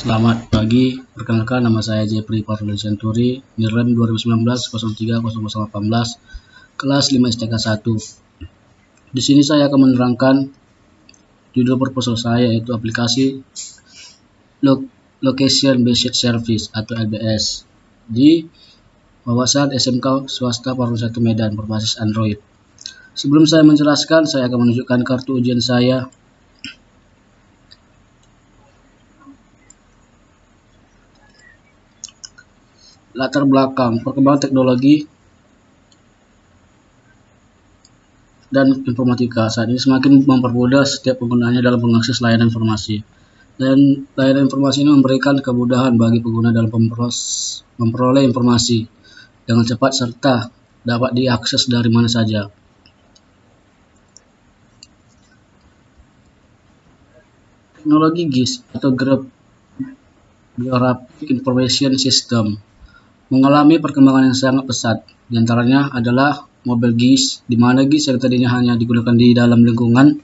Selamat pagi, perkenalkan nama saya Jeffrey Parlin Centuri, NIREM 2019-03-0018, kelas 5 STK 1. Di sini saya akan menerangkan judul proposal saya, yaitu aplikasi Location Based Service atau LBS di wawasan SMK Swasta Parun 1 Medan berbasis Android. Sebelum saya menjelaskan, saya akan menunjukkan kartu ujian saya. Latar belakang perkembangan teknologi dan informatika saat ini semakin mempermudah setiap penggunanya dalam mengakses layanan informasi. Dan layanan informasi ini memberikan kemudahan bagi pengguna dalam memperoleh informasi dengan cepat serta dapat diakses dari mana saja. Teknologi GIS atau Graphic Information System mengalami perkembangan yang sangat pesat. Di antaranya adalah mobile GIS, di mana GIS yang tadinya hanya digunakan di dalam lingkungan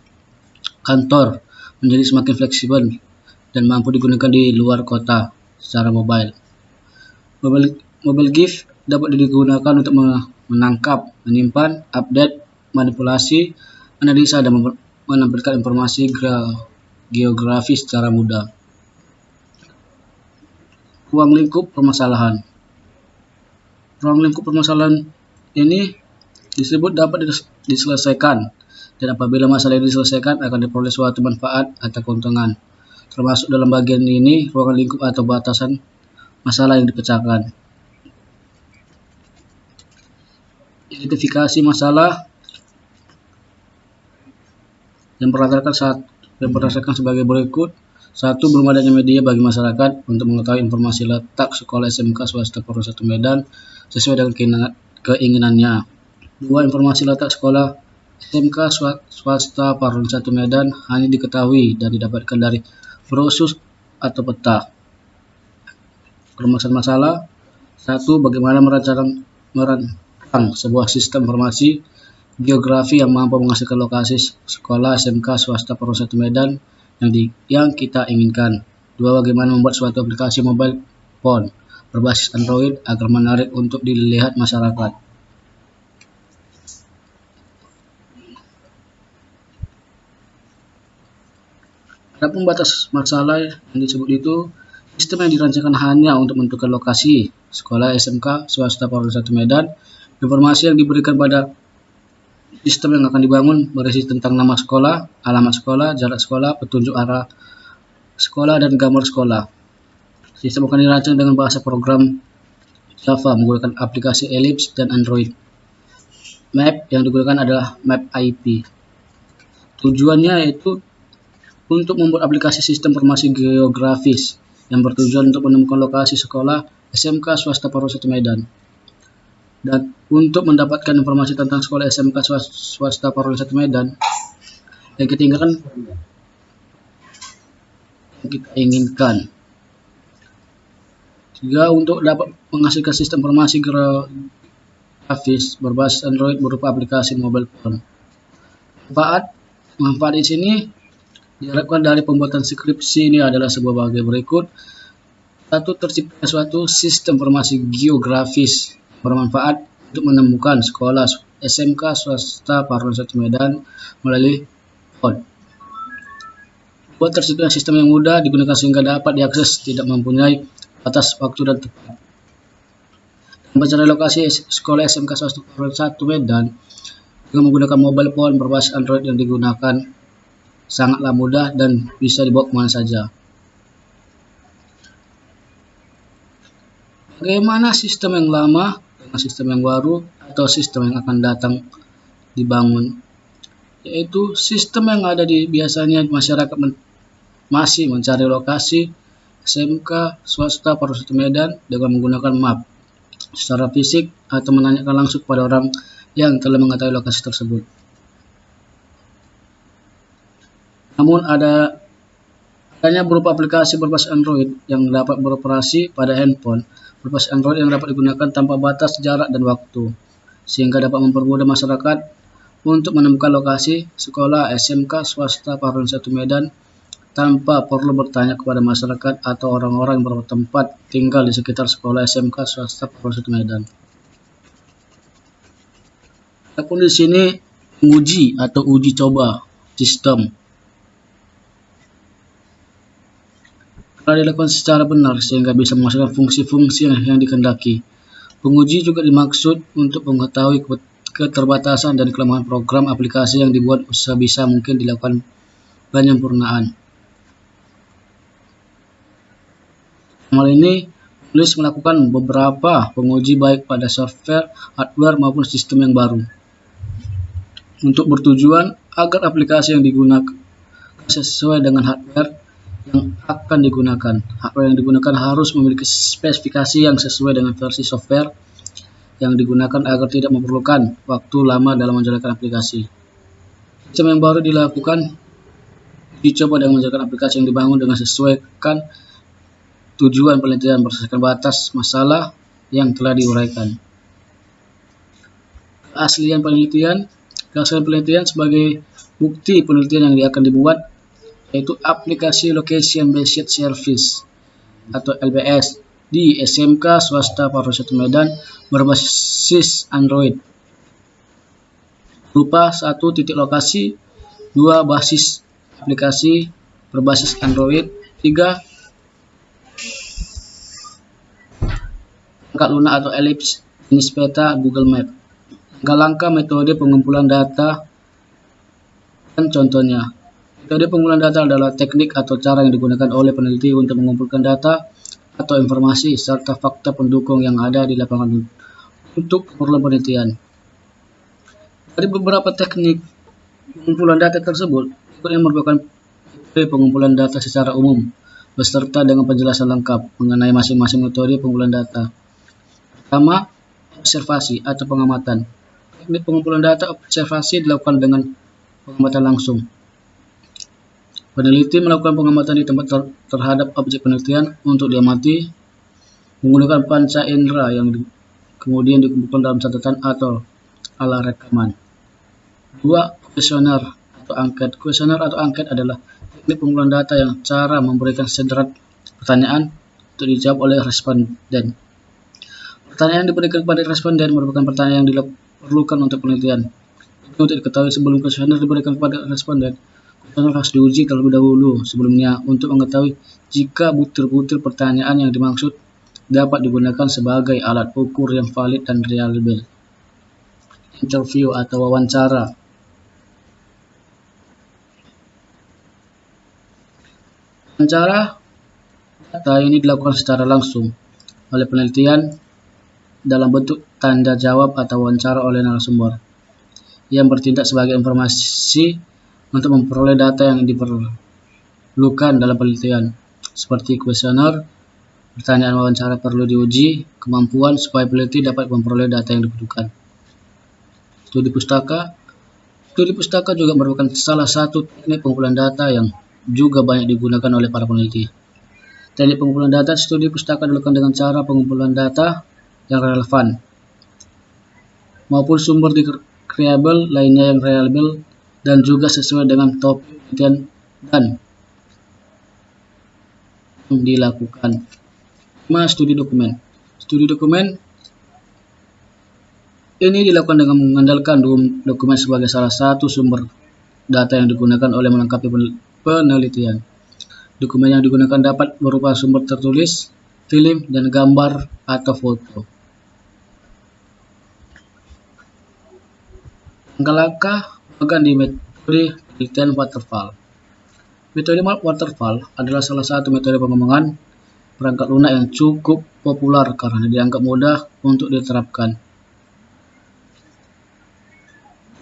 kantor menjadi semakin fleksibel dan mampu digunakan di luar kota secara mobile. Mobile GIS dapat digunakan untuk menangkap, menyimpan, update, manipulasi, analisa, dan menampilkan informasi geografis secara mudah. Ruang lingkup permasalahan. Ruang lingkup permasalahan ini disebut dapat diselesaikan, dan apabila masalah ini diselesaikan akan diperoleh suatu manfaat atau keuntungan. Termasuk dalam bagian ini ruang lingkup atau batasan masalah yang dipecahkan. Identifikasi masalah yang berdasarkan sebagai berikut. 1. Belum adanya media bagi masyarakat untuk mengetahui informasi letak sekolah SMK Swasta Parun 1 Medan sesuai dengan keinginannya. 2. Informasi letak sekolah SMK Swasta Parun 1 Medan hanya diketahui dan didapatkan dari brosur atau peta. Permasalahan masalah. 1. Bagaimana merancang sebuah sistem informasi geografi yang mampu menghasilkan lokasi sekolah SMK Swasta Parun 1 Medan yang kita inginkan. 2. Bagaimana membuat suatu aplikasi mobile phone berbasis Android agar menarik untuk dilihat masyarakat. Adapun batas masalah yang disebut itu sistem yang dirancangkan hanya untuk menentukan lokasi sekolah SMK Swasta Parun 1 Medan. Informasi yang diberikan pada sistem yang akan dibangun berisi tentang nama sekolah, alamat sekolah, jarak sekolah, petunjuk arah sekolah, dan gambar sekolah. Sistem akan dirancang dengan bahasa program Java menggunakan aplikasi Ellipse dan Android. Map yang digunakan adalah Map IP. Tujuannya yaitu untuk membuat aplikasi sistem informasi geografis yang bertujuan untuk menemukan lokasi sekolah SMK Swasta Parun 1 Medan. Dan untuk mendapatkan informasi tentang sekolah SMK Swasta Parun 1 Medan yang kita inginkan. 3. Untuk dapat menghasilkan sistem informasi geografis berbasis Android berupa aplikasi mobile phone. Manfaat di sini diharapkan dari pembuatan skripsi ini adalah sebuah bagian berikut. 1. Tercipta suatu sistem informasi geografis bermanfaat untuk menemukan sekolah SMK Swasta Parun 1 Medan melalui phone. 2. Tercipta sistem yang mudah digunakan sehingga dapat diakses, tidak mempunyai batas waktu dan tempat. Mencari lokasi sekolah SMK Swasta Parun 1 Medan dengan menggunakan mobile phone berbasis Android yang digunakan sangatlah mudah dan bisa dibawa kemana saja. Bagaimana sistem yang lama dengan sistem yang baru atau sistem yang akan datang dibangun? Yaitu sistem yang ada biasanya masyarakat masih mencari lokasi SMK Swasta Parun 1 Medan dengan menggunakan map secara fisik atau menanyakan langsung kepada orang yang telah mengetahui lokasi tersebut. Namun adanya berupa aplikasi berbasis Android yang dapat beroperasi pada handphone berbasis Android yang dapat digunakan tanpa batas jarak dan waktu, sehingga dapat mempermudah masyarakat untuk menemukan lokasi sekolah SMK Swasta Parun 1 Medan tanpa perlu bertanya kepada masyarakat atau orang-orang yang bertempat tinggal di sekitar sekolah SMK swasta Polres Medan. Adapun di sini menguji atau uji coba sistem telah dilakukan secara benar sehingga bisa menghasilkan fungsi-fungsi yang dikehendaki. Penguji juga dimaksud untuk mengetahui keterbatasan dan kelemahan program aplikasi yang dibuat sebisa mungkin dilakukan penyempurnaan. Hal ini penulis melakukan beberapa penguji baik pada software, hardware maupun sistem yang baru, untuk bertujuan agar aplikasi yang digunakan sesuai dengan hardware yang akan digunakan. Hardware yang digunakan harus memiliki spesifikasi yang sesuai dengan versi software yang digunakan agar tidak memerlukan waktu lama dalam menjalankan aplikasi. Sistem yang baru dilakukan dicoba dengan menjalankan aplikasi yang dibangun dengan sesuaikan tujuan penelitian berdasarkan batas masalah yang telah diuraikan. Keaslian penelitian sebagai bukti penelitian yang akan dibuat yaitu aplikasi Location Based Service atau LBS di SMK swasta Polres Medan berbasis Android berupa 1 titik lokasi, 2 basis aplikasi berbasis Android, 3 perangkat lunak atau Ellipse, jenis peta Google Map. Langkah metode pengumpulan data dan contohnya. Metode pengumpulan data adalah teknik atau cara yang digunakan oleh peneliti untuk mengumpulkan data atau informasi serta fakta pendukung yang ada di lapangan untuk keperluan penelitian. Dari beberapa teknik pengumpulan data tersebut, yang merupakan metode pengumpulan data secara umum beserta dengan penjelasan lengkap mengenai masing-masing metode pengumpulan data. Pertama, observasi atau pengamatan. Teknik pengumpulan data observasi dilakukan dengan pengamatan langsung. Peneliti melakukan pengamatan di tempat terhadap objek penelitian untuk diamati menggunakan panca indera yang kemudian dikumpulkan dalam catatan atau ala rekaman. 2. Kuesioner atau angket. Kuesioner atau angket adalah teknik pengumpulan data yang cara memberikan sederet pertanyaan untuk dijawab oleh responden. Pertanyaan yang diberikan kepada responden merupakan pertanyaan yang diperlukan untuk penelitian. Untuk diketahui sebelum kuesioner diberikan kepada responden, kuesioner harus diuji terlebih dahulu sebelumnya untuk mengetahui jika butir-butir pertanyaan yang dimaksud dapat digunakan sebagai alat ukur yang valid dan reliable. Interview atau wawancara. Wawancara data ini dilakukan secara langsung oleh penelitian dalam bentuk tanda jawab atau wawancara oleh narasumber yang bertindak sebagai informasi untuk memperoleh data yang diperlukan dalam penelitian. Seperti kuesioner, pertanyaan wawancara perlu diuji kemampuan supaya peneliti dapat memperoleh data yang dibutuhkan. Studi pustaka. Studi pustaka juga merupakan salah satu teknik pengumpulan data yang juga banyak digunakan oleh para peneliti. Teknik pengumpulan data studi pustaka dilakukan dengan cara pengumpulan data yang relevan maupun sumber variabel lainnya yang reliable dan juga sesuai dengan topik penelitian dan yang dilakukan. 5. Studi dokumen. Studi dokumen ini dilakukan dengan mengandalkan dokumen sebagai salah satu sumber data yang digunakan oleh melengkapi penelitian. Dokumen yang digunakan dapat berupa sumber tertulis, film, dan gambar atau foto. Langkah-langkah bagian di metode penelitian waterfall. Metode waterfall adalah salah satu metode pengembangan perangkat lunak yang cukup populer karena dianggap mudah untuk diterapkan.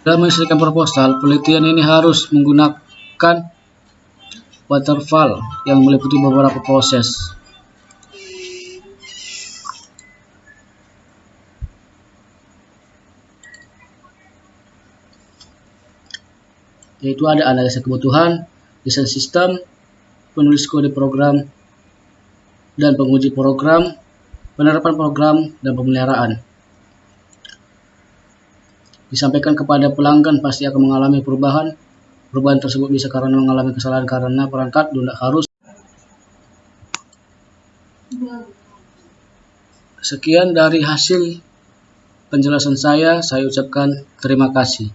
Dalam menyelesaikan proposal, penelitian ini harus menggunakan waterfall yang meliputi beberapa proses. Yaitu ada analisa kebutuhan, desain sistem, penulis kode program, dan penguji program, penerapan program, dan pemeliharaan. Disampaikan kepada pelanggan pasti akan mengalami perubahan Perubahan tersebut bisa karena mengalami kesalahan karena perangkat tidak harus. Sekian dari hasil penjelasan saya ucapkan terima kasih.